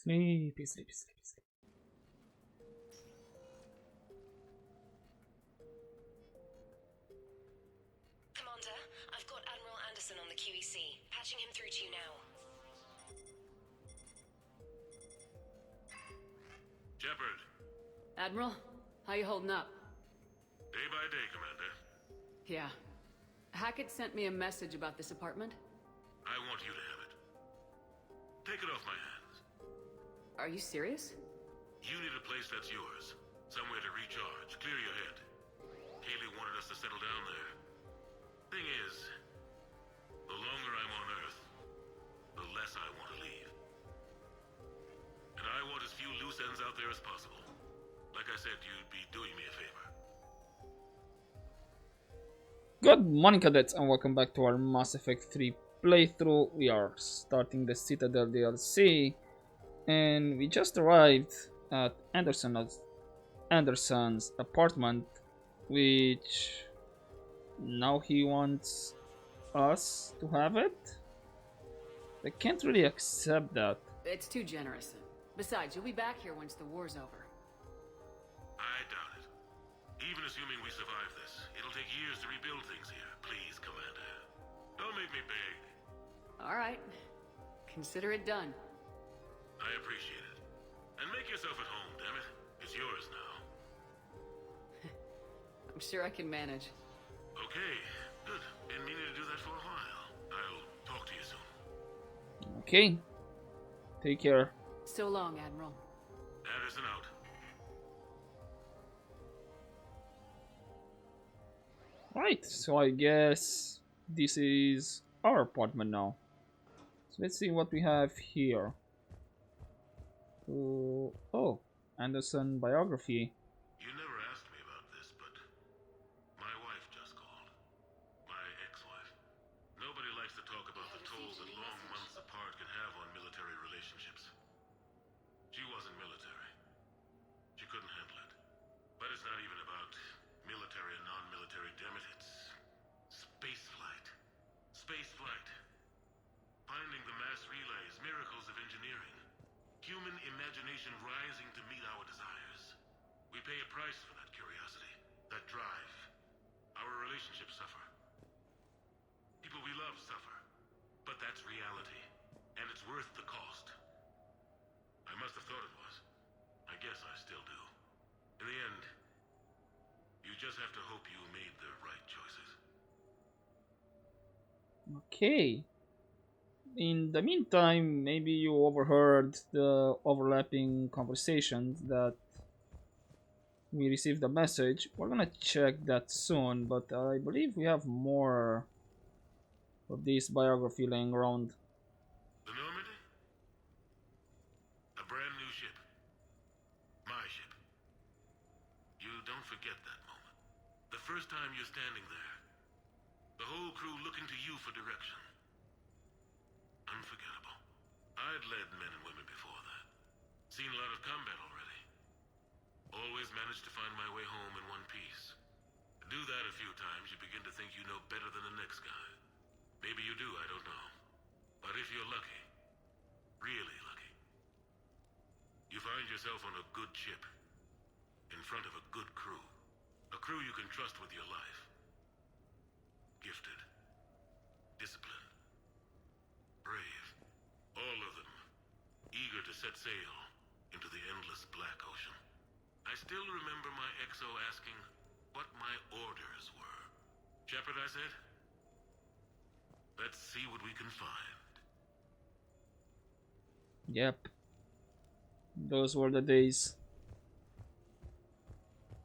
Sleepy, sleepy, sleepy, sleepy. Commander, I've got Admiral Anderson on the QEC. Patching him through to you now. Shepard. Admiral, how you holding up? Day by day, Commander. Yeah. Hackett sent me a message about this apartment. I want you to have it. Take it off my hands. Are you serious? You need a place that's yours. Somewhere to recharge, clear your head. Kaylee wanted us to settle down there. Thing is, the longer I'm on Earth, the less I want to leave. And I want as few loose ends out there as possible. Like I said, you'd be doing me a favor. Good morning, cadets, and welcome back to our Mass Effect 3 playthrough. We are starting the Citadel DLC, and we just arrived at Anderson's apartment, which now he wants us to have it. I can't really accept that. It's too generous. Besides, you'll be back here once the war's over. I doubt it. Even assuming we survive this, it'll take years to rebuild things here. Please, Commander. Don't make me beg. All right. Consider it done. I appreciate it. And make yourself at home, damn it. It's yours now. I'm sure I can manage. Okay, good. Been meaning to do that for a while. I'll talk to you soon. Okay. Take care. So long, Admiral. Anderson out. Right, so I guess this is our apartment now. So let's see what we have here. Oh, Anderson biography. You never asked me about this, but my wife just called. My ex-wife. Nobody likes to talk about the toll that long months apart can have on military relationships. She wasn't military. She couldn't handle it. But it's not even about military and non-military, damn it. It's space flight. Space flight. Finding the mass relays, miracles of engineering. Human imagination rising to meet our desires. We pay a price for that curiosity, that drive. Our relationships suffer. People we love suffer. But that's reality. And it's worth the cost. I must have thought it was. I guess I still do. In the end, you just have to hope you made the right choices. Okay. In the meantime, maybe you overheard the overlapping conversations that we received a message. We're gonna check that soon, but I believe we have more of this biography laying around. The Normandy? A brand new ship. My ship. You don't forget that moment. The first time you're standing there. The whole crew looking to you for direction. Unforgettable. I'd led men and women before that. Seen a lot of combat already. Always managed to find my way home in one piece. Do that a few times, you begin to think you know better than the next guy. Maybe you do, I don't know. But if you're lucky, really lucky, you find yourself on a good ship, in front of a good crew. A crew you can trust with your life. Gifted. Disciplined. Brave. All of them. Eager to set sail into the endless black ocean. I still remember my XO asking what my orders were. Shepard, I said. Let's see what we can find. Yep. Those were the days.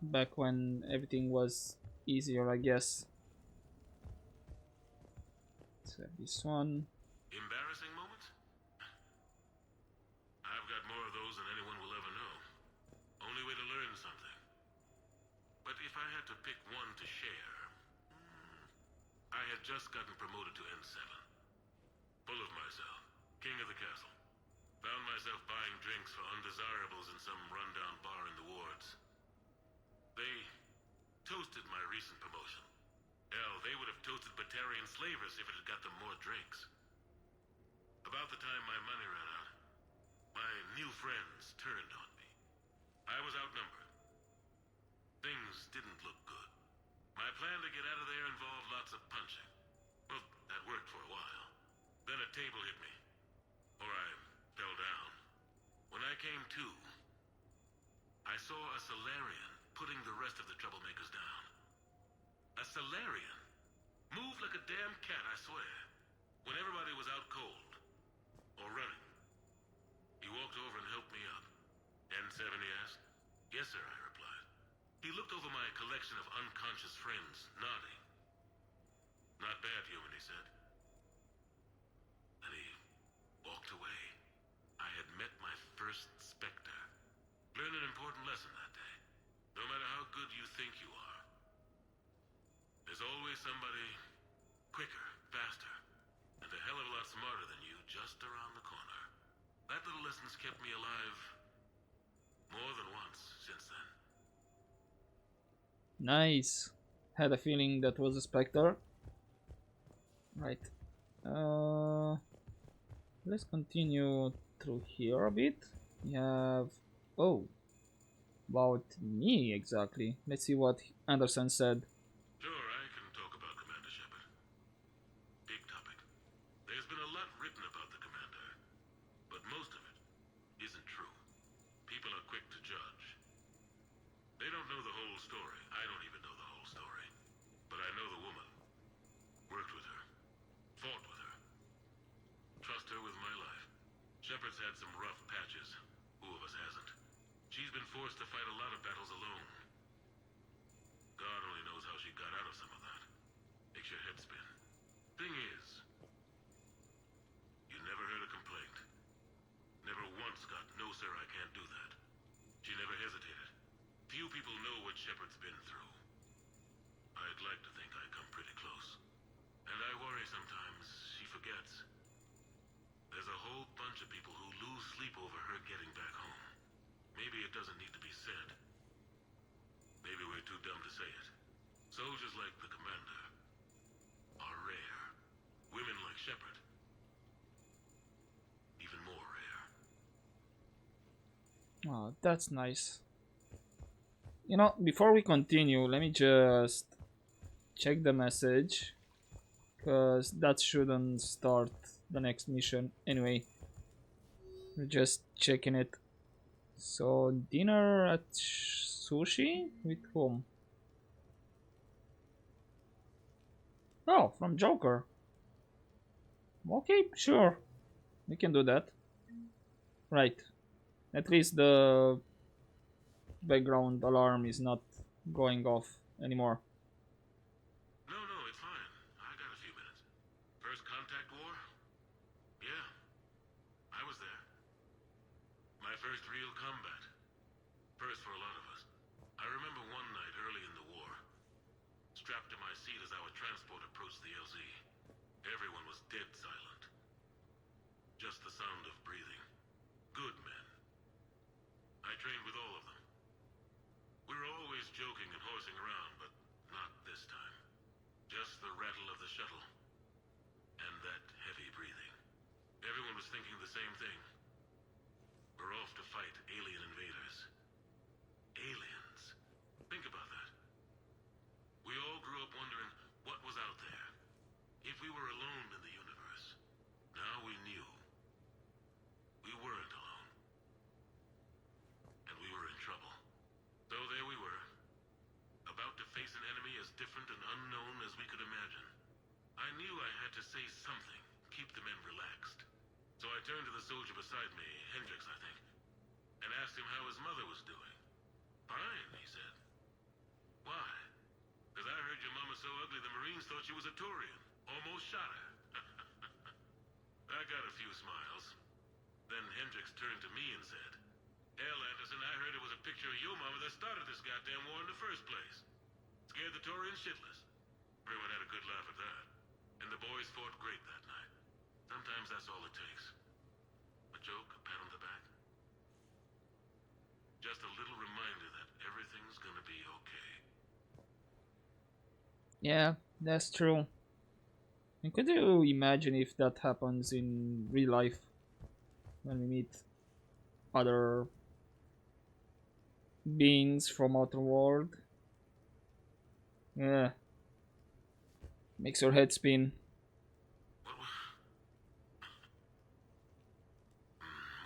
Back when everything was easier, I guess. Let's have this one. Embarrassing moments? I've got more of those than anyone will ever know. Only way to learn something. But if I had to pick one to share, I had just gotten promoted to N7. Full of myself. King of the castle. Found myself buying drinks for undesirables in some rundown bar in the wards. They toasted my recent promotion. Hell, they would have toasted Batarian slavers if it had got them more drinks. About the time my money ran out, my new friends turned on me. I was outnumbered. Things didn't look good. My plan to get out of there involved lots of punching. Well, that worked for a while. Then a table hit me. Or I fell down. When I came to, I saw a Solarian putting the rest of the troublemakers down. A Solarian? Moved like a damn cat, I swear. When everybody was out cold. Or running. He walked over and helped me up. N7, he asked. Yes, sir, I replied. He looked over my collection of unconscious friends, nodding. Not bad, human, he said. And he walked away. I had met my first Spectre. Learned an important lesson that day. No matter how good you think you are, there's always somebody quicker, faster, and a hell of a lot smarter than you just around the corner. That little lesson's kept me alive more than once since then. Nice. Had a feeling that was a Spectre. Right. Let's continue through here a bit. We have... Oh. About me, exactly. Let's see what Anderson said. Sure, I can talk about Commander Shepard. Big topic. There's been a lot written about the Commander, but most of it isn't true. People are quick to judge. They don't know the whole story. I don't even know the whole story. But I know the woman. Worked with her. Fought with her. Trust her with my life. Shepard's had some rough patches. Who of us hasn't? She's been forced to fight a lot of battles alone. God only knows how she got out of some of that. Makes your head spin. Thing is, you never heard a complaint. Never once got, no sir, I can't do that. She never hesitated. Few people know what Shepard's been through. I'd like to think I come pretty close. And I worry sometimes she forgets. There's a whole bunch of people who lose sleep over her getting back home. Maybe it doesn't need to be said. Maybe we're too dumb to say it. Soldiers like the Commander are rare. Women like Shepard, even more rare. Oh, that's nice. You know, before we continue, let me just check the message, because that shouldn't start the next mission. Anyway, we're just checking it. So, dinner at sushi? With whom? Oh, from Joker. Okay, sure. We can do that. Right. At least the background alarm is not going off anymore. No, it's fine. I got a few minutes. First contact war? Yeah, I was there. My first real combat. First for a lot of us. I remember one night early in the war, strapped to my seat as our transport approached the LZ. Everyone was dead silent. Just the sound of breathing. Good men. I trained with all of them. We were always joking and horsing around, but not this time. Just the rattle of the shuttle. And that heavy breathing. Everyone was thinking the same thing. We're off to fight alien invaders. Aliens. Think about that. We all grew up wondering what was out there. If we were alone in the universe. Now we knew. We weren't alone. And we were in trouble. So there we were. About to face an enemy as different and unknown as we could imagine. I knew I had to say something. Keep the men relaxed. So I turned to the soldier beside me, Hendricks, I think, and asked him how his mother was doing. Fine, he said. Why? Because I heard your mama's so ugly the Marines thought she was a Turian. Almost shot her. I got a few smiles. Then Hendricks turned to me and said, Hell, Anderson, I heard it was a picture of your mama that started this goddamn war in the first place. Scared the Turians shitless. Everyone had a good laugh at that. And the boys fought great that night. Sometimes that's all it takes. A joke, a pat on the back. Just a little reminder that everything's gonna be okay. Yeah, that's true. And could you imagine if that happens in real life when we meet other beings from outer world. Yeah, makes your head spin.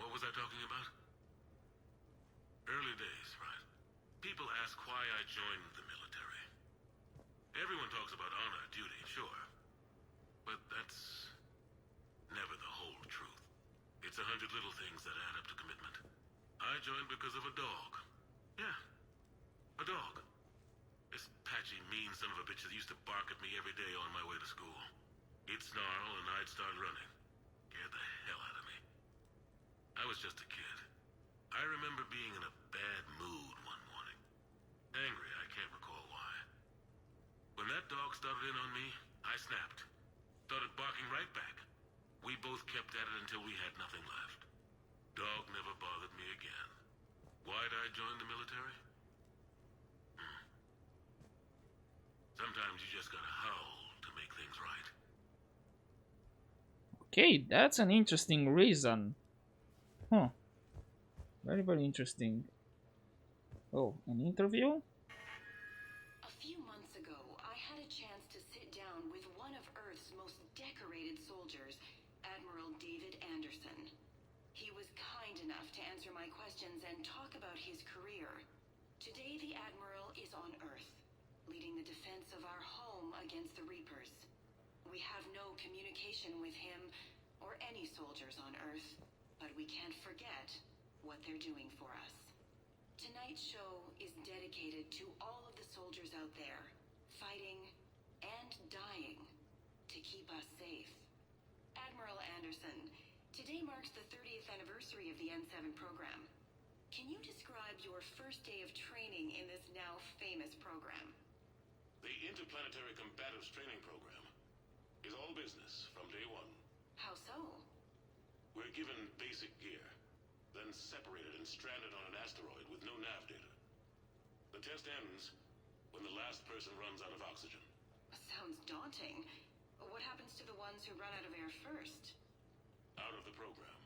What was I talking about? Early days, right? People ask why I joined the military. Everyone talks about honor, duty, sure. But that's never the whole truth. It's 100 little things that add up to commitment. I joined because of a dog. Yeah, a dog. This patchy, mean son of a bitch that used to bark at me every day on my way to school. He'd snarl and I'd start running. Scared the hell out of me. I was just a kid. I remember being in a bad mood one morning. Angry, I can't recall why. When that dog started in on me, I snapped. Started barking right back. We both kept at it until we had nothing left. Dog never bothered me again. Why'd I join the military? Sometimes you just gotta howl to make things right. Okay, that's an interesting reason. Huh. Very, very interesting. Oh, an interview? A few months ago, I had a chance to sit down with one of Earth's most decorated soldiers, Admiral David Anderson. He was kind enough to answer my questions and talk about his career. Today, the Admiral is on Earth, leading the defense of our home against the Reapers. We have no communication with him or any soldiers on Earth, but we can't forget what they're doing for us. Tonight's show is dedicated to all of the soldiers out there, fighting and dying to keep us safe. Admiral Anderson, today marks the 30th anniversary of the N7 program. Can you describe your first day of training in this now famous program? The Interplanetary Combatives Training Program is all business from day one. How so? We're given basic gear, then separated and stranded on an asteroid with no nav data. The test ends when the last person runs out of oxygen. Sounds daunting. What happens to the ones who run out of air first? Out of the program.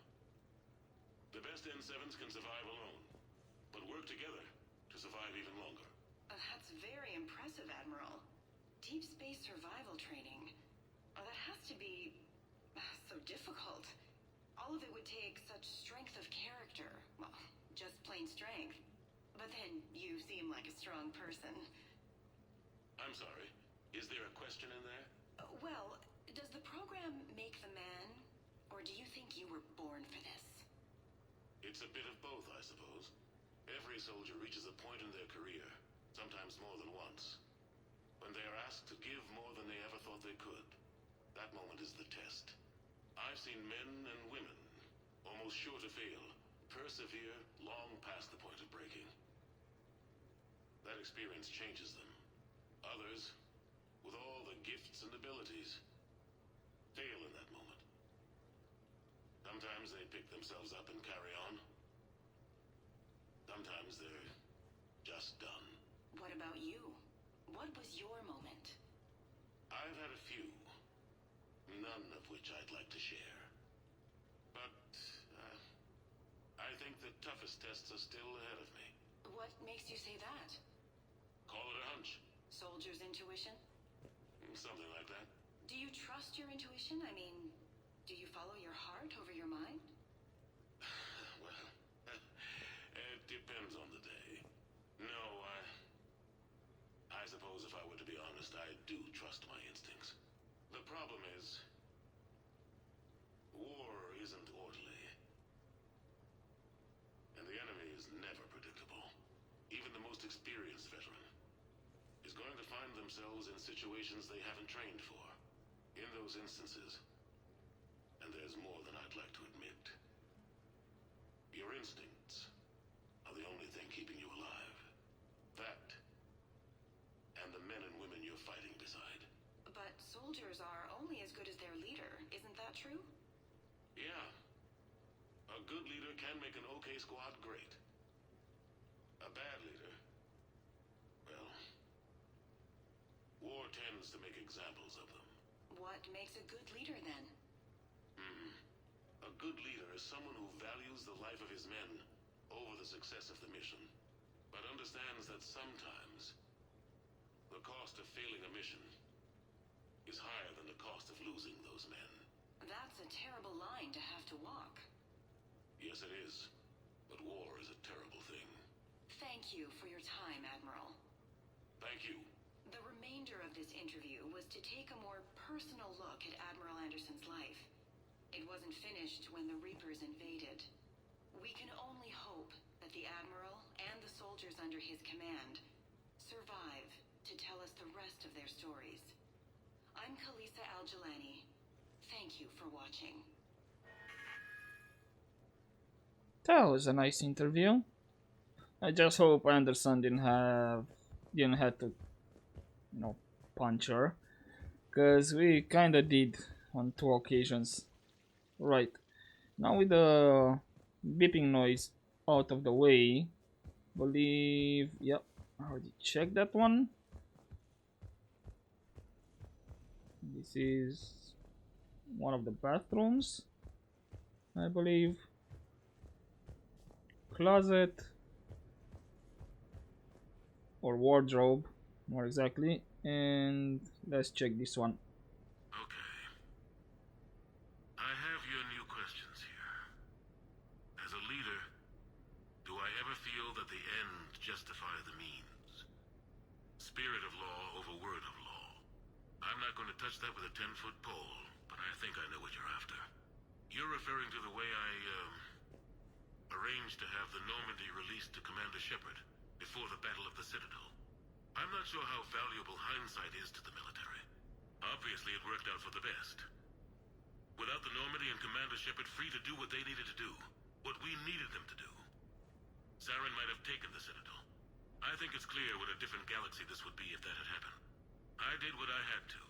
The best N7s can survive alone, but work together to survive even longer. That's very impressive, Admiral. Deep space survival training. That has to be so difficult. All of it would take such strength of character. Well, just plain strength. But then you seem like a strong person. I'm sorry, is there a question in there? Well, does the program make the man? Or do you think you were born for this? It's a bit of both, I suppose. Every soldier reaches a point in their career, sometimes more than once, when they are asked to give more than they ever thought they could. That moment is the test. I've seen men and women, almost sure to fail, persevere long past the point of breaking. That experience changes them. Others, with all the gifts and abilities, fail in that moment. Sometimes they pick themselves up and carry on. Sometimes they're just done. What about you? What was your moment? I've had a few, none of which I'd like to share. But, I think the toughest tests are still ahead of me. What makes you say that? Call it a hunch. Soldier's intuition? Something like that. Do you trust your intuition? I mean, do you follow your heart over your mind? Well, it depends on the day. No, I suppose if I were to be honest, I do trust my instincts. The problem is, war isn't orderly. And the enemy is never predictable. Even the most experienced veteran is going to find themselves in situations they haven't trained for. In those instances, and there's more than I'd like to admit, your instincts are the only thing keeping you alive. That, and the men and women you're fighting beside. But soldiers are only as good as their leader, isn't that true? Yeah. A good leader can make an okay squad great. A bad leader, well, war tends to make examples of them. What makes a good leader then? A good leader is someone who values the life of his men the success of the mission, but understands that sometimes the cost of failing a mission is higher than the cost of losing those men. That's a terrible line to have to walk. Yes, it is. But war is a terrible thing. Thank you for your time, Admiral. Thank you. The remainder of this interview was to take a more personal look at Admiral Anderson's life. It wasn't finished when the Reapers invaded. We can only hope that the Admiral and the soldiers under his command survive to tell us the rest of their stories. I'm Khaleesa Al-Jilani. Thank you for watching. That was a nice interview. I just hope Anderson didn't have to, punch her, cause we kinda did on 2 occasions. Right, now with the beeping noise out of the way, believe, yep, I already checked that one. This is one of the bathrooms, I believe. Closet or wardrobe, more exactly. And let's check this one. Okay. I have your new questions here. As a leader, do I ever feel that the end justify the means? Spirit of law over word of law. I'm not going to touch that with a 10-foot pole, but I think I know what you're after. You're referring to the way I, arranged to have the Normandy released to Commander Shepard before the Battle of the Citadel. I'm not sure how valuable hindsight is to the military. Obviously, it worked out for the best. Without the Normandy and Commander Shepard free to do what they needed to do, what we needed them to do, Saren might have taken the Citadel. I think it's clear what a different galaxy this would be if that had happened. I did what I had to.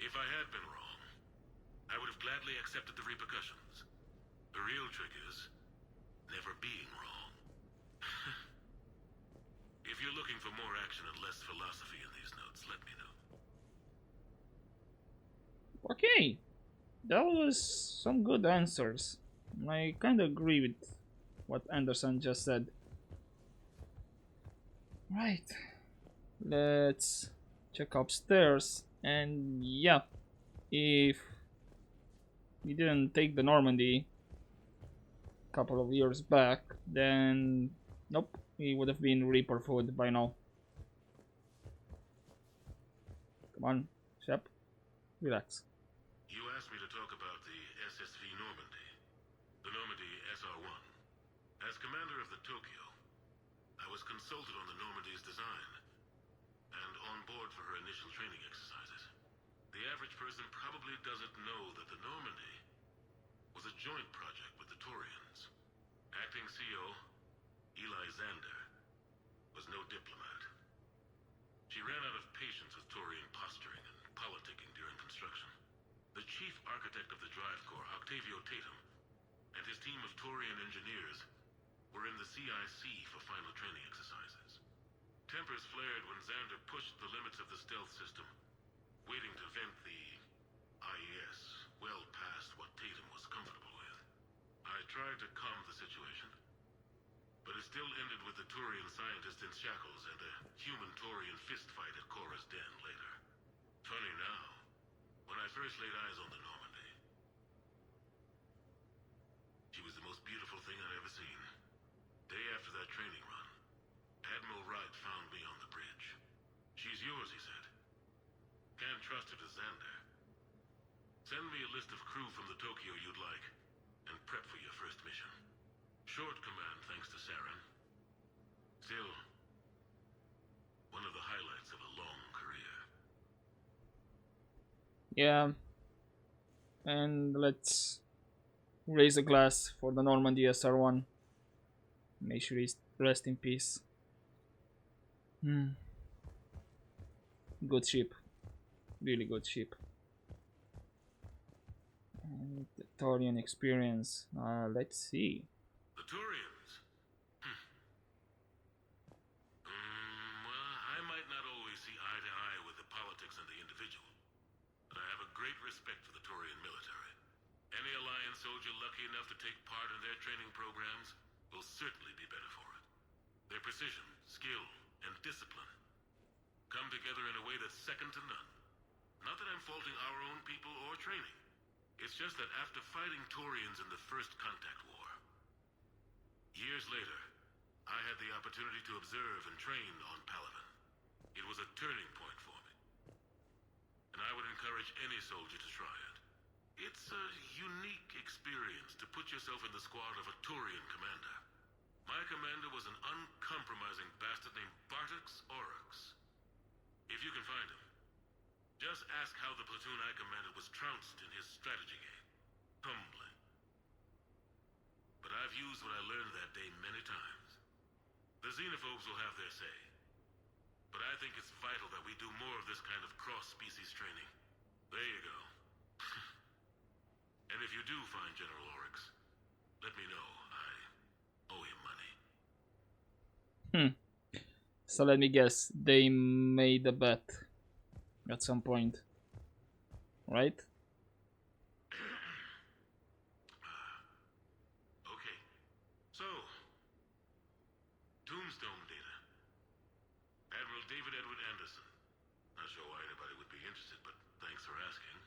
If I had been wrong, I would have gladly accepted the repercussions. The real trick is never being wrong. If you're looking for more action and less philosophy in these notes, let me know. Okay, that was some good answers. I kind of agree with what Anderson just said. Right, let's check upstairs. And yeah, if we didn't take the Normandy a couple of years back, then nope, we would have been Reaper food by now. Come on, Shep, relax. You asked me to talk about the SSV Normandy. The Normandy SR-1. As commander of the Tokyo, I was consulted on the Normandy's design and on board for her initial training exercises. The average person probably doesn't know that the Normandy was a joint project with the Taurians. Acting CO, Eli Xander, was no diplomat. She ran out of patience with Taurian posturing and politicking during construction. The chief architect of the Drive Corps, Octavio Tatum, and his team of Taurian engineers were in the CIC for final training exercises. Tempers flared when Xander pushed the limits of the stealth system, waiting to vent the IES well past what Tatum was comfortable with. I tried to calm the situation, but it still ended with the Taurian scientist in shackles and a human-Taurian fistfight at Korra's den later. Funny now, when I first laid eyes on the Normandy, she was the most beautiful thing I'd ever seen. Day after that training run, Admiral Wright found me on the bridge. She's yours, he said. Can't trust her to Xander. Send me a list of crew from the Tokyo you'd like, and prep for your first mission. Short command thanks to Saren. Still, one of the highlights of a long career. Yeah, and let's raise a glass for the Normandy SR-1. May she rest in peace. Good ship. Really good ship. And the Taurian experience. Let's see. The Turians? Well, I might not always see eye to eye with the politics and the individual, but I have a great respect for the Taurian military. Any Alliance soldier lucky enough to take part in their training programs will certainly be better for precision, skill, and discipline come together in a way that's second to none. Not that I'm faulting our own people or training. It's just that after fighting Taurians in the First Contact War, years later, I had the opportunity to observe and train on Palaven. It was a turning point for me. And I would encourage any soldier to try it. It's a unique experience to put yourself in the squad of a Taurian commander. My commander was an uncompromising bastard named Bartix Oryx. If you can find him, just ask how the platoon I commanded was trounced in his strategy game. Humbling. But I've used what I learned that day many times. The xenophobes will have their say. But I think it's vital that we do more of this kind of cross-species training. There you go. And if you do find General Oryx, let me know. I owe him money. So let me guess, they made a bet at some point, right? Okay. So, Tombstone data. Admiral David Edward Anderson. Not sure why anybody would be interested, but thanks for asking.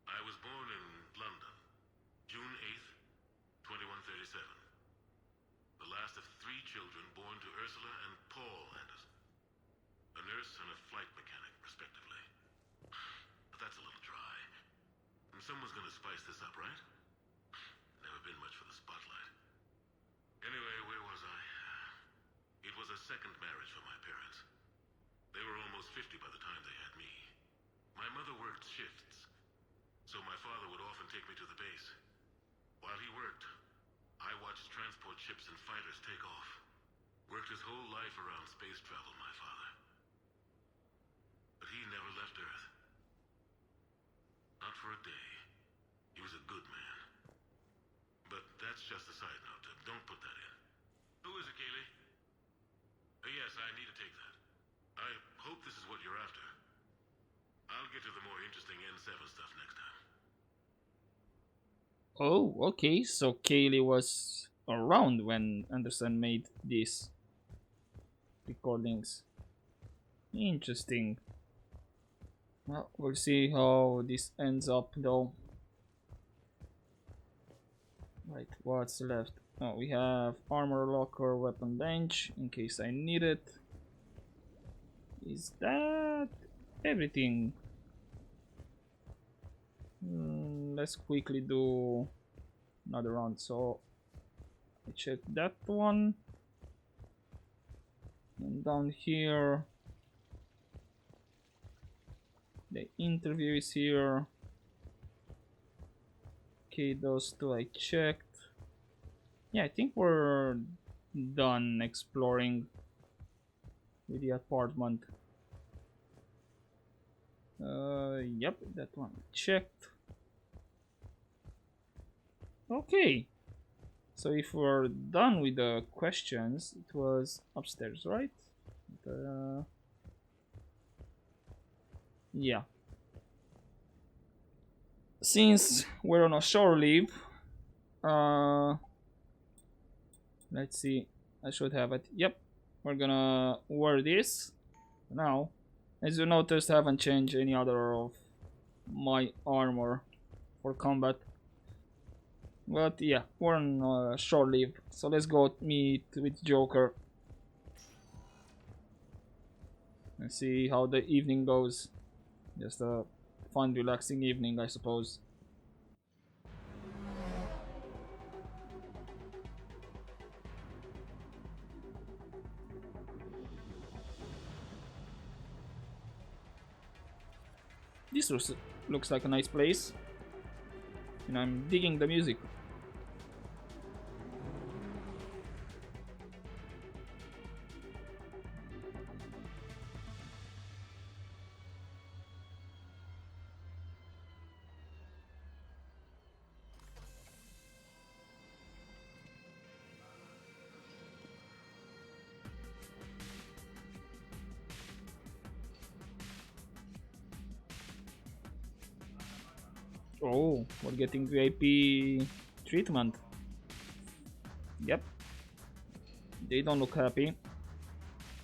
I was born in London, June 8th, 2137. The last of 3 children born to Ursula and Paul Anderson. A nurse and a flight mechanic, respectively. But that's a little dry. And someone's gonna spice this up, right? Never been much for the spotlight. Anyway, where was I? It was a second marriage for my parents. They were almost 50 by the time they had me. My mother worked shifts, so my father would often take me to the base. While he worked, I watched transport ships and fighters take off. Worked his whole life around space travel, my father. But he never left Earth. Not for a day. He was a good man. But that's just a side note. Don't put that in. Who is it, Kaylee? Yes, I need to take that. I hope this is what you're after. I'll get to the more interesting N7 stuff next time. Oh, okay, so Kaylee was around when Anderson made these recordings. Interesting. Well, we'll see how this ends up though. Right, what's left? Oh, we have armor locker, weapon bench, in case I need it. Is that everything? Let's quickly do another round. So I check that one, and down here the interview is here. Okay, those two I checked. Yeah, I think we're done exploring with the apartment. Yep, that one checked. Okay, so if we're done with the questions, it was upstairs, right? Yeah. Since we're on a shore leave, let's see, I should have it. Yep, we're gonna wear this now. As you noticed, I haven't changed any other of my armor for combat. But yeah, we're on shore leave, so let's go meet with Joker and see how the evening goes. Just a fun, relaxing evening, I suppose. This looks like a nice place, and I'm digging the music. Oh, we're getting VIP treatment. Yep. They don't look happy.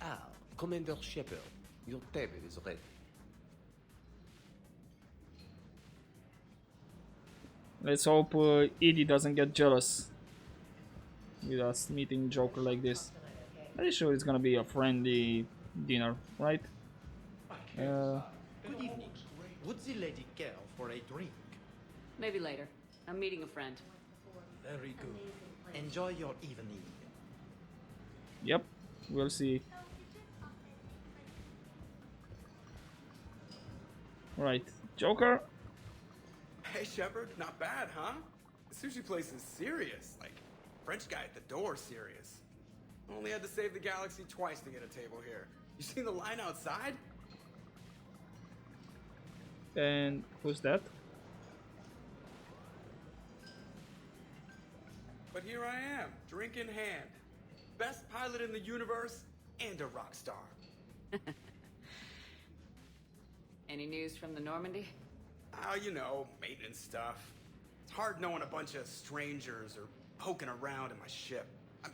Ah, Commander Shepard, your table is ready. Let's hope Edie doesn't get jealous with us meeting Joker like this. Pretty sure it's gonna be a friendly dinner, right? Good evening. Would the lady care for a drink? Maybe later. I'm meeting a friend. Very good. Enjoy your evening. Yep, we'll see. Right, Joker. Hey, Shepard, not bad, huh? The sushi place is serious. Like, French guy at the door serious. Only had to save the galaxy twice to get a table here. You seen the line outside? And who's that? But here I am, drink in hand. Best pilot in the universe and a rock star. Any news from the Normandy? Oh, you know, maintenance stuff. It's hard knowing a bunch of strangers or poking around in my ship.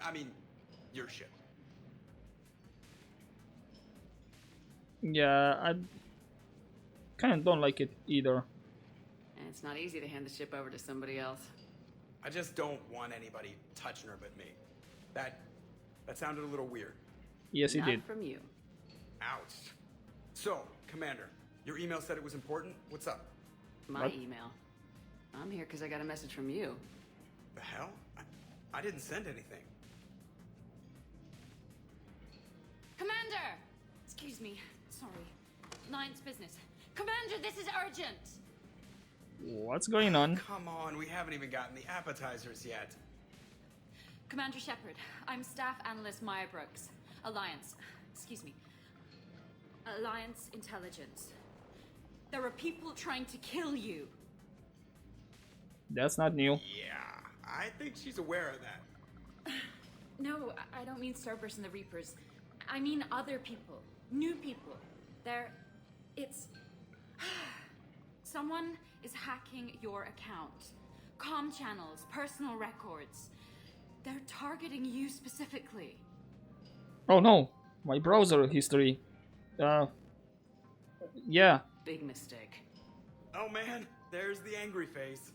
I mean, your ship. Yeah, I kind of don't like it either. And it's not easy to hand the ship over to somebody else. I just don't want anybody touching her but me. That sounded a little weird. Yes, he Not did. from you. Ouch. So, Commander, your email said it was important. What's up? My What? email. I'm here because I got a message from you. The hell? I didn't send anything. Commander! Excuse me. Sorry. Lion's business. Commander, this is urgent! What's going on? Come on, we haven't even gotten the appetizers yet. Commander Shepard, I'm Staff Analyst Maya Brooks. Alliance. Excuse me. Alliance Intelligence. There are people trying to kill you. That's not new. Yeah, I think she's aware of that. No, I don't mean Cerberus and the Reapers. I mean other people. New people. It's... Someone is hacking your account. Comm channels, personal records. They're targeting you specifically. Oh no, my browser history. Yeah. Big mistake. Oh man, there's the angry face.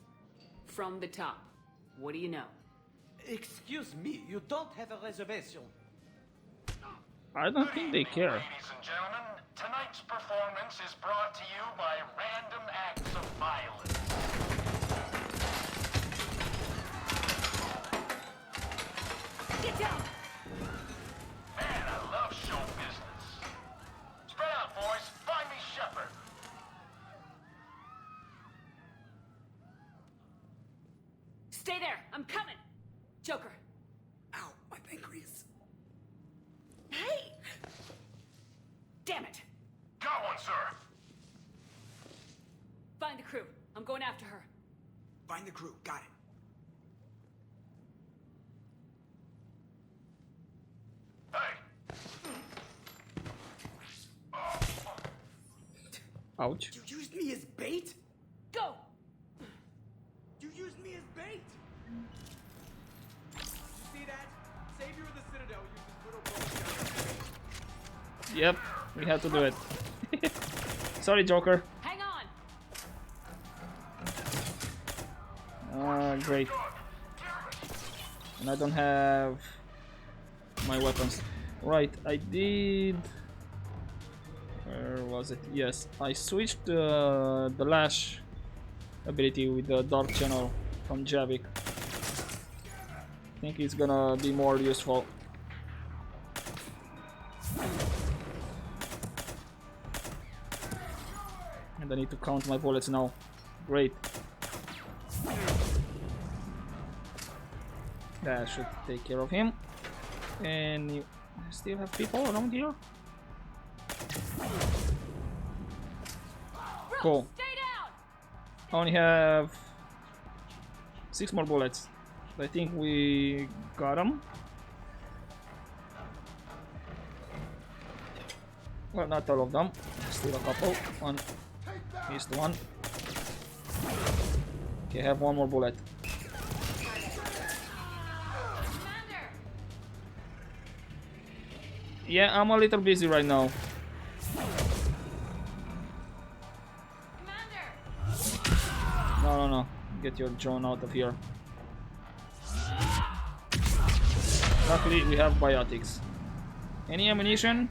From the top. What do you know? Excuse me, you don't have a reservation. I don't think they care. Ladies and gentlemen, tonight's performance is brought to you by random acts of violence. Get down! Man, I love show business. Spread out, boys. Find me Shepard. Stay there! I'm coming! Joker. Ow, my pancreas. Hey! Damn it! Got one, sir. Find the crew. I'm going after her. Find the crew, got it. Hey. Ouch. You used me as bait? Go! You used me as bait? You see that? Savior of the Citadel uses little bones. Yep, we had to do it. Sorry, Joker. Hang on! Great. And I don't have my weapons. Right, I did... Where was it? Yes, I switched the lash ability with the dark channel from Javik. I think it's gonna be more useful. And I need to count my bullets now. Great. That should take care of him. And you still have people around here? Cool. Stay down! I only have 6 more bullets. I think we got them. Well, not all of them. Still a couple. One. Missed one. Okay, I have one more bullet. Commander! Yeah, I'm a little busy right now. No, no, no. Get your drone out of here. Luckily, we have biotics. Any ammunition?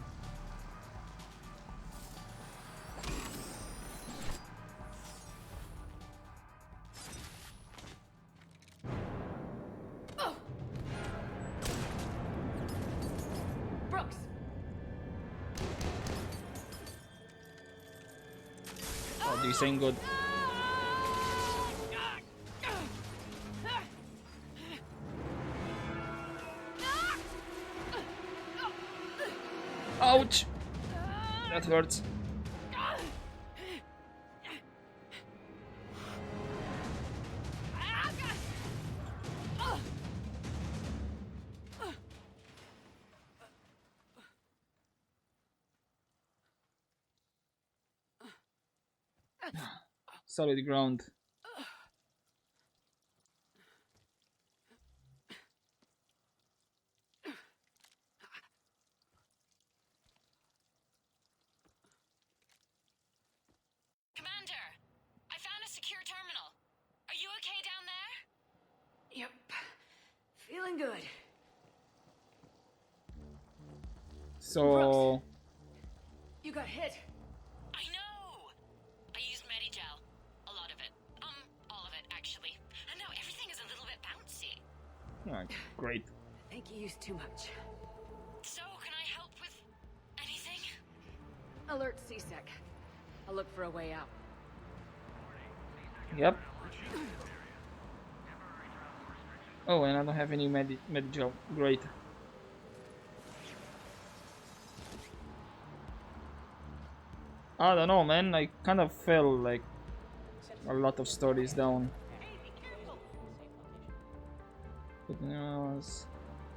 Brooks! Oh, this ain't good. Ouch! That hurts. Solid ground. Commander, I found a secure terminal. Are you okay down there? Yep. Feeling good. So You got hit. I know. I used Medigel. A lot of it. All of it, actually. And now everything is a little bit bouncy. great. I think you used too much. So, can I help with anything? Alert CSEC. I'll look for a way out. Yep. Oh, and I don't have any Medigel. Great. I don't know, man. I kind of fell like a lot of stories down.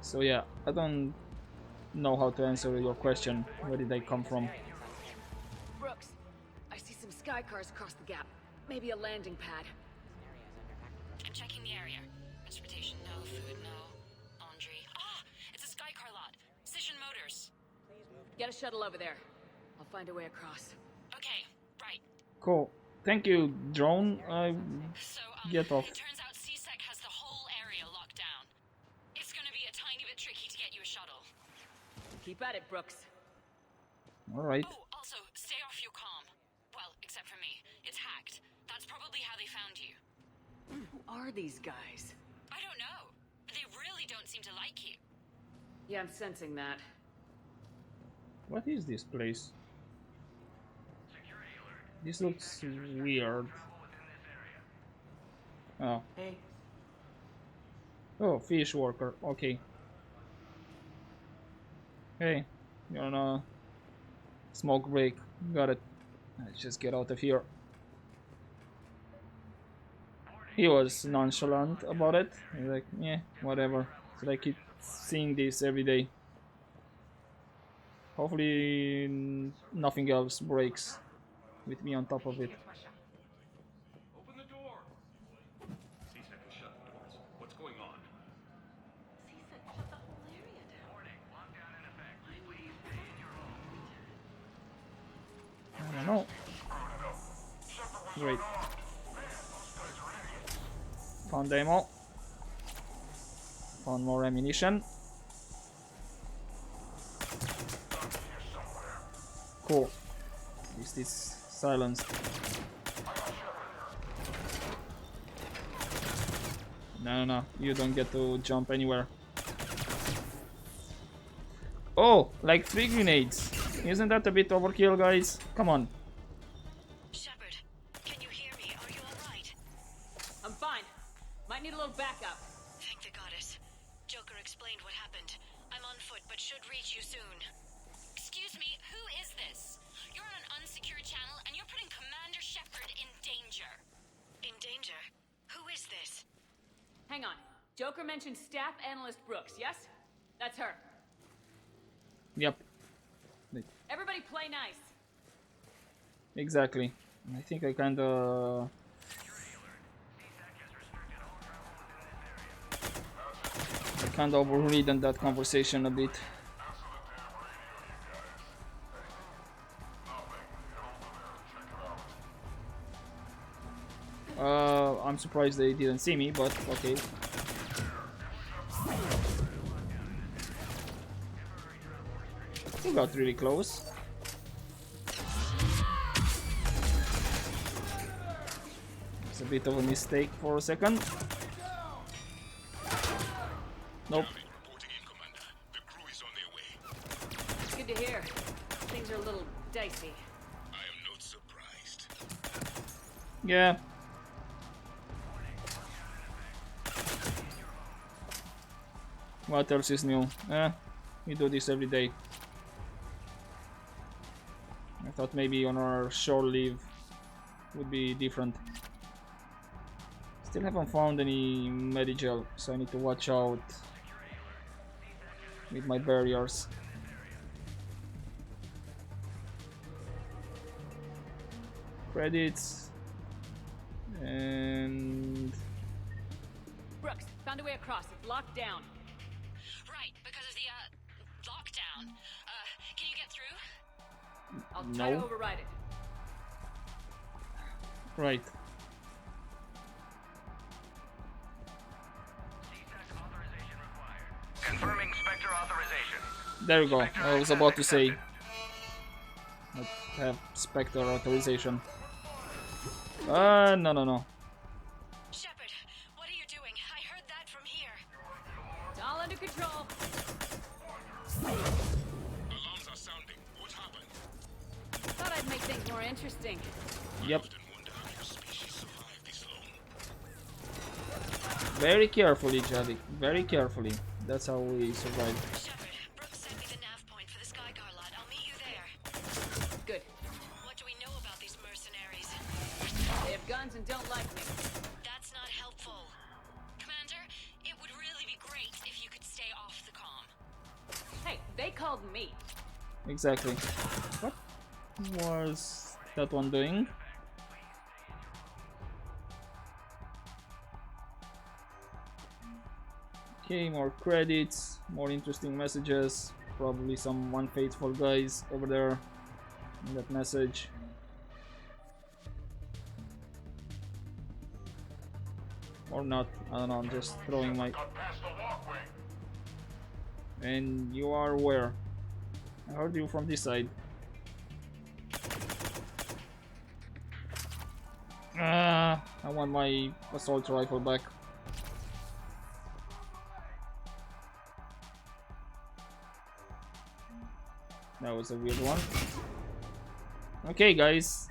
So yeah, I don't know how to answer your question. Where did I come from? Brooks, I see some sky cars across the gap. Maybe a landing pad. I'm checking the area. Transportation, no. Food, no. Laundry. Ah! It's a sky car lot. Cision Motors. Get a shuttle over there. I'll find a way across. Okay, right. Cool. Thank you, drone. So, Get off. it turns out CSEC has the whole area locked down. It's gonna be a tiny bit tricky to get you a shuttle. Keep at it, Brooks. All right. Oh, also, stay off your comm. Well, except for me. It's hacked. That's probably how they found you. Who are these guys? I don't know. They really don't seem to like you. Yeah, I'm sensing that. What is this place? This looks weird. Oh. Hey. Oh, fish worker. Okay. Hey, you're on a smoke break. Got it. Let's just get out of here. He was nonchalant about it. He's like, yeah, whatever. So I keep seeing this every day. Hopefully nothing else breaks with me on top of it. Open the door. C-Sec has shut the doors. What's going on? CSEC shut the whole area down. Warning, lockdown in effect. Please stay in your home. I don't know. Great. Found ammo. Found more ammunition. Cool. At least it's silenced. No, no, no. You don't get to jump anywhere. Oh, like 3 grenades. Isn't that a bit overkill, guys? Come on. Shepard, can you hear me? Are you alright? I'm fine. Might need a little backup. Thank the goddess. Joker explained what happened. I'm on foot, but should reach you soon. Excuse me, who is this? You're on an unsecured channel, and you're putting Commander Shepard in danger. In danger? Who is this? Hang on. Joker mentioned staff analyst Brooks, yes? That's her. Yep. Everybody play nice. Exactly. I think I kinda... overridden that conversation a bit. surprised they didn't see me, but okay. We got really close. It's a bit of a mistake for a second. Nope. Good to hear. Things are a little dicey. I am not surprised. Yeah. What else is new? We do this every day. I thought maybe on our shore leave would be different. Still haven't found any Medigel, so I need to watch out with my barriers. Credits and Brooks, found a way across. It's locked down. Right, because of the, lockdown. Can you get through? I'll try to no. override it. Right. Confirming Spectre authorization. There we go. I was about to say not have Spectre authorization. No. Shepard, what are you doing? I heard that from here. It's all under control. Alarms are sounding. What happened? Thought I'd make things more interesting. Yep. Often wonder how your species survived this long. Very carefully, Jadik. Very carefully. That's how we survive. Shepard, Brooks sent me the nav point for the Skycar lot. I'll meet you there. Good. What do we know about these mercenaries? They have guns and don't like me. That's not helpful. Commander, it would really be great if you could stay off the comm. Hey, they called me. Exactly. What was that one doing? Okay, more credits, more interesting messages. Probably some unfaithful guys over there in that message. Or not, I don't know, I'm just throwing my... And you are where? I heard you from this side. I want my assault rifle back. That was a weird one. Okay, guys.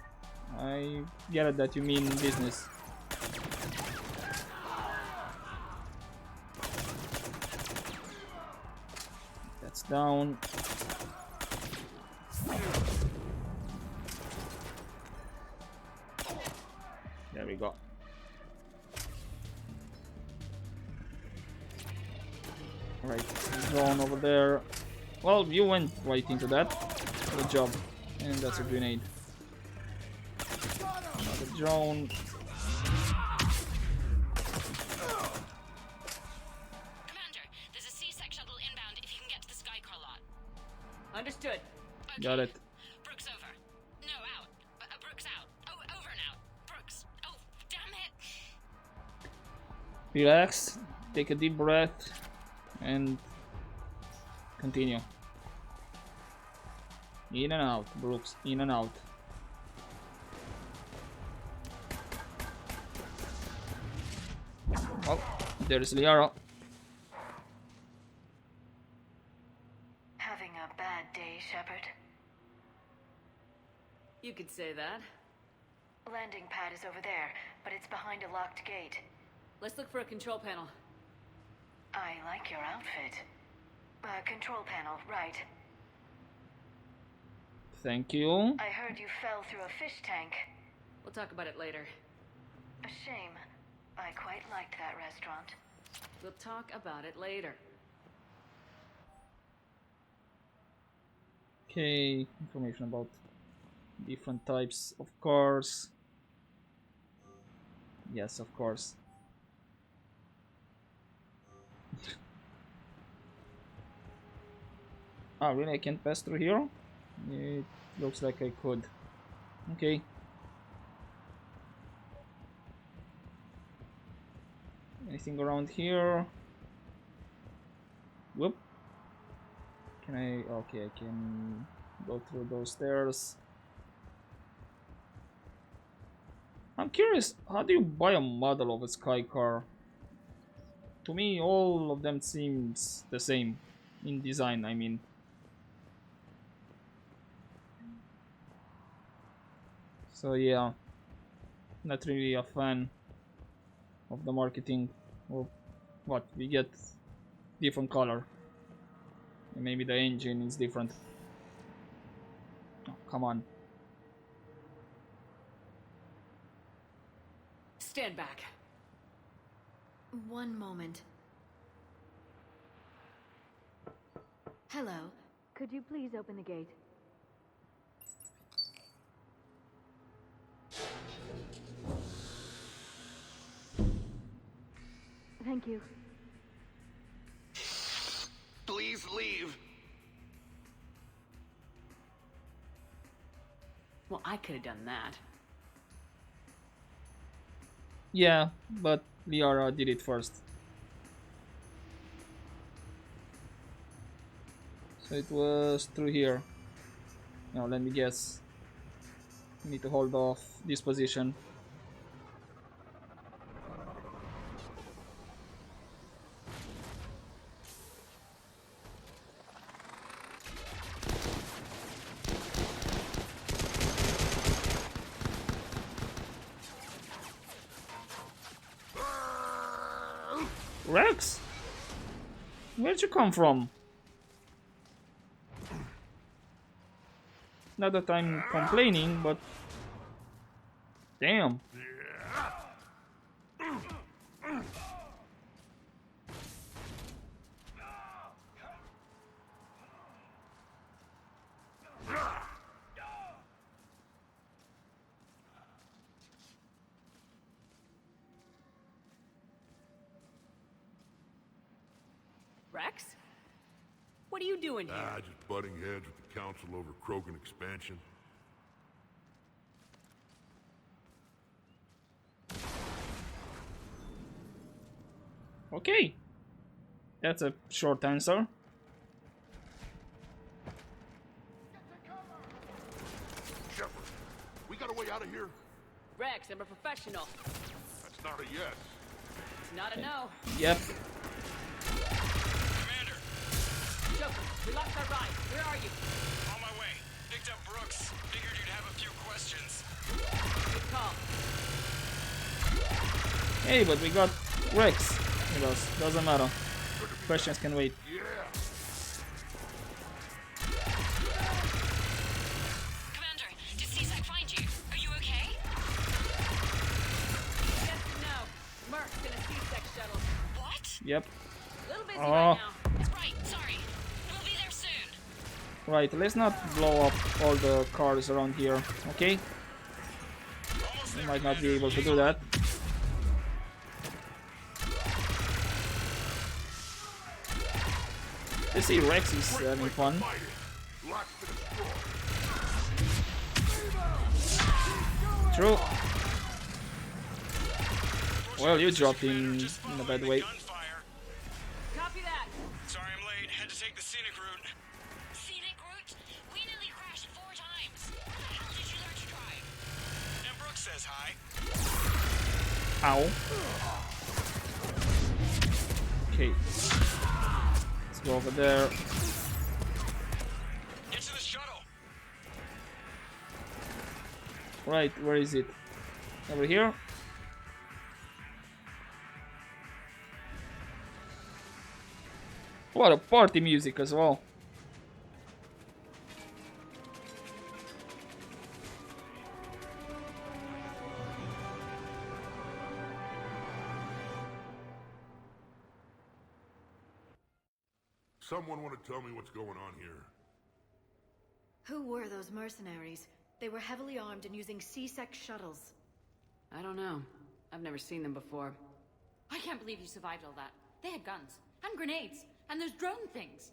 I get it that you mean business. That's down. There we go. Right, drone over there. Well, you went right into that. Good job. And that's a grenade. Another drone. Commander, there's a C-Sec shuttle inbound if you can get to the Skycar lot. Understood. Okay. Got it. Brooks over. No, out. Brooks out. Oh, over and out. Brooks. Oh, damn it. Relax. Take a deep breath. And continue. In and out, Brooks. In and out. Oh, there's Liara. Having a bad day, Shepard? You could say that. Landing pad is over there, but it's behind a locked gate. Let's look for a control panel. I like your outfit. Control panel, right. Thank you. I heard you fell through a fish tank. We'll talk about it later. A shame. I quite liked that restaurant. We'll talk about it later. Okay, information about different types of cars. Yes, of course. Ah, really? I can't pass through here? It looks like I could. Okay. Anything around here? Whoop. Can I? Okay, I can go through those stairs. I'm curious, how do you buy a model of a sky car? To me, all of them seems the same in design, I mean. So yeah, not really a fan of the marketing of what we get. Different color, and maybe the engine is different. Oh, come on. Stand back. One moment. Hello. Could you please open the gate? Thank you. Please leave. Well, I could have done that. Yeah, but Liara did it first. So it was through here. Now let me guess. We need to hold off this position. Rex? Where'd you come from? Not that I'm complaining, but damn. Rex? What are you doing here? Just butting heads with the council over Krogan expansion. Okay. That's a short answer. Shepard, we got a way out of here? Rex, I'm a professional. That's not a yes. It's not a no. Yep. Commander, Joker, we lost our ride. Where are you? on my way. Picked up Brooks. Figured you'd have a few questions. Good call. Hey, but we got Rex with us. Doesn't matter. Questions can wait. Yeah. Commander, did CSAC find you? Are you okay? Yes and no. Merc's in a C-Sec shuttle. What? Yep. A little busy Oh. right now. Right, sorry. We'll be there soon. Right, let's not blow up all the cars around here, okay? Almost We there, might not be Commander. able to do that. Let's see, Rex is having fun. Lots to destroy. True. Well, you dropped in a bad way. Gunfire. Copy that. Sorry I'm late. Had to take the scenic route. Scenic route? We nearly crashed 4 times. How the hell did you learn to drive? And Brooks says hi. Ow. Okay. Let's go over there. Get to the shuttle. Right, where is it? Over here? What a party music as well. Someone want to tell me what's going on here? Who were those mercenaries? They were heavily armed and using C-Sec shuttles. I don't know. I've never seen them before. I can't believe you survived all that. They had guns and grenades and those drone things.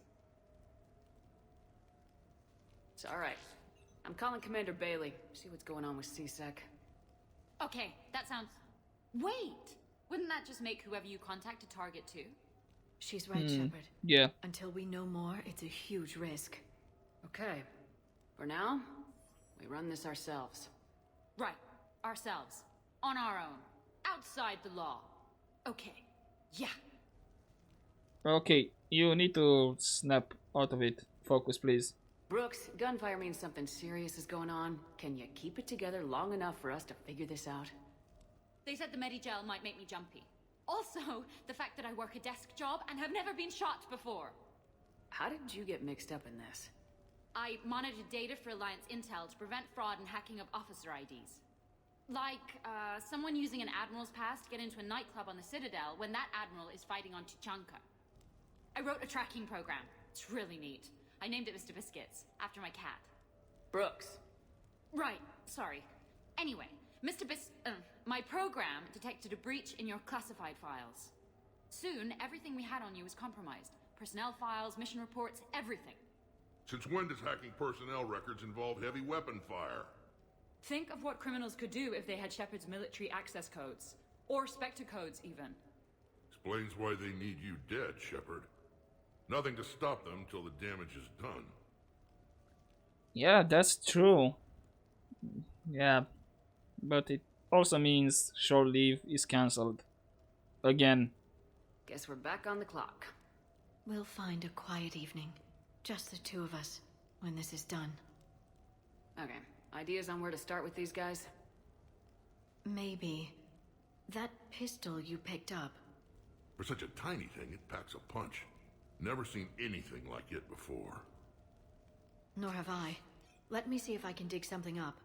It's alright. I'm calling Commander Bailey. See what's going on with C-Sec. Okay, that sounds... Wait! Wouldn't that just make whoever you contact a target too? She's right, Shepard. Yeah. Until we know more, it's a huge risk. Okay. For now, we run this ourselves. Right. Ourselves. On our own. Outside the law. Okay. Yeah. Okay, you need to snap out of it. Focus, please. Brooks, gunfire means something serious is going on. Can you keep it together long enough for us to figure this out? They said the Medigel might make me jumpy. Also, the fact that I work a desk job and have never been shot before. How did you get mixed up in this? I monitored data for Alliance intel to prevent fraud and hacking of officer IDs. Like, someone using an Admiral's pass to get into a nightclub on the Citadel when that Admiral is fighting on Tuchanka. I wrote a tracking program. It's really neat. I named it Mr. Biscuits, after my cat. Brooks. Right, sorry. Anyway, my program detected a breach in your classified files. Soon, everything we had on you was compromised. Personnel files, mission reports, everything. Since when does hacking personnel records involve heavy weapon fire? Think of what criminals could do if they had Shepard's military access codes. Or Spectre codes, even. Explains why they need you dead, Shepard. Nothing to stop them till the damage is done. Yeah, that's true. Yeah, but it also means shore leave is cancelled. Again. Guess we're back on the clock. We'll find a quiet evening. Just the two of us, when this is done. Okay, ideas on where to start with these guys? Maybe. That pistol you picked up. For such a tiny thing, it packs a punch. Never seen anything like it before. Nor have I. Let me see if I can dig something up.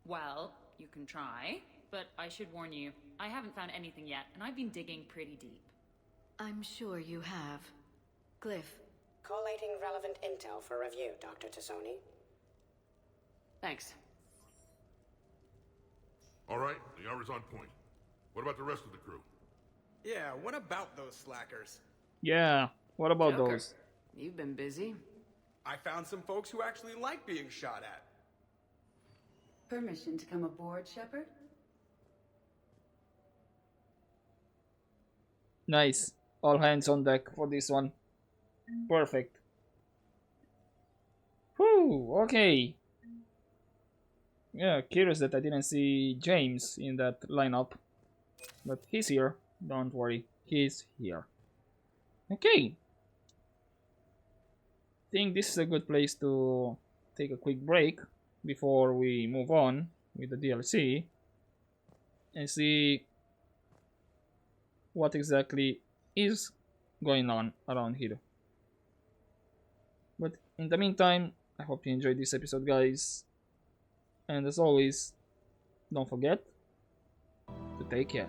Well, you can try, but I should warn you, I haven't found anything yet, and I've been digging pretty deep. I'm sure you have. Glyph. Collating relevant intel for review, Dr. Tassoni. Thanks. All right, the hour's on point. What about the rest of the crew? Yeah, what about those slackers? Yeah, what about Joker, those? you've been busy. I found some folks who actually like being shot at. Permission to come aboard, Shepard? Nice. All hands on deck for this one. Perfect. Whew, okay. Yeah, curious that I didn't see James in that lineup. But he's here. Don't worry, he's here. Okay. Think this is a good place to take a quick break before we move on with the DLC and see what exactly is going on around here. But in the meantime, I hope you enjoyed this episode, guys. And as always, don't forget to take care.